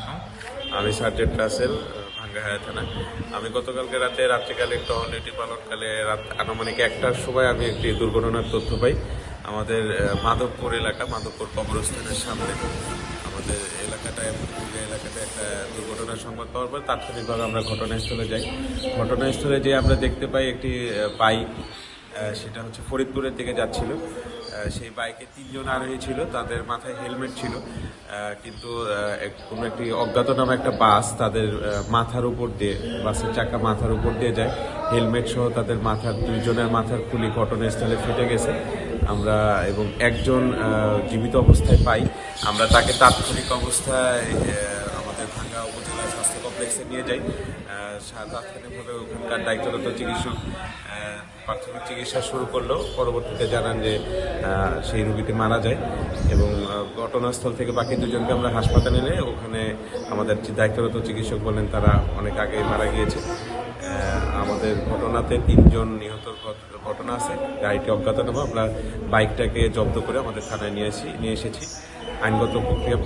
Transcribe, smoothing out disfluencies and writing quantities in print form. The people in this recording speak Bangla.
আলাইকুম। আমি সার্জেন্ট রাসেল, ভাঙ্গাহায়া থানা। আমি গতকালকে রাত্রিকালে টহল ডিউটি পালনকালে রাত আনুমানিক 1টার সময় আমি একটি দুর্ঘটনার তথ্য পাই। আমাদের মাধবপুর মাধবপুর কবরস্থানের সামনে আমাদের এলাকাটায় একটা দুর্ঘটনার সংবাদ পাওয়ার পর তাৎক্ষণিকভাবে আমরা ঘটনাস্থলে যাই। ঘটনাস্থলে যেয়ে আমরা দেখতে পাই একটি বাইক, সেটা হচ্ছে ফরিদপুরের দিকে যাচ্ছিল। সেই বাইকে 3জন আরোহী ছিল, তাদের মাথায় হেলমেট ছিল, কিন্তু কোনো একটি অজ্ঞাতনামা একটা বাস তাদের মাথার উপর দিয়ে, বাসের চাকা মাথার উপর দিয়ে যায়। হেলমেট সহ তাদের দুইজনের মাথার খুলি ঘটনাস্থলে ফেটে গেছে। আমরা এবং একজন জীবিত অবস্থায় পাই। আমরা তাকে তাৎক্ষণিক অবস্থায় আমাদের ভাঙ্গা উপজেলা স্বাস্থ্য কমপ্লেক্সে নিয়ে যাই। তাৎক্ষণিকভাবে ওখানকার দায়িত্বরত চিকিৎসক প্রাথমিক চিকিৎসা শুরু করলেও পরবর্তীতে জানান যে সেই রোগীটি মারা যায় এবং ঘটনাস্থল থেকে বাকি দুজনকে আমরা হাসপাতালে নিলে ওখানে আমাদের দায়িত্বরত চিকিৎসক বলেন তারা অনেক আগে মারা গিয়েছে। আমাদের ঘটনাতে 3জন নিহতর ঘটনা আছে। গাড়িটি অজ্ঞাতনামা। আমরা বাইকটাকে জব্দ করে আমাদের থানায় নিয়ে এসেছি আইনগত প্রক্রিয়া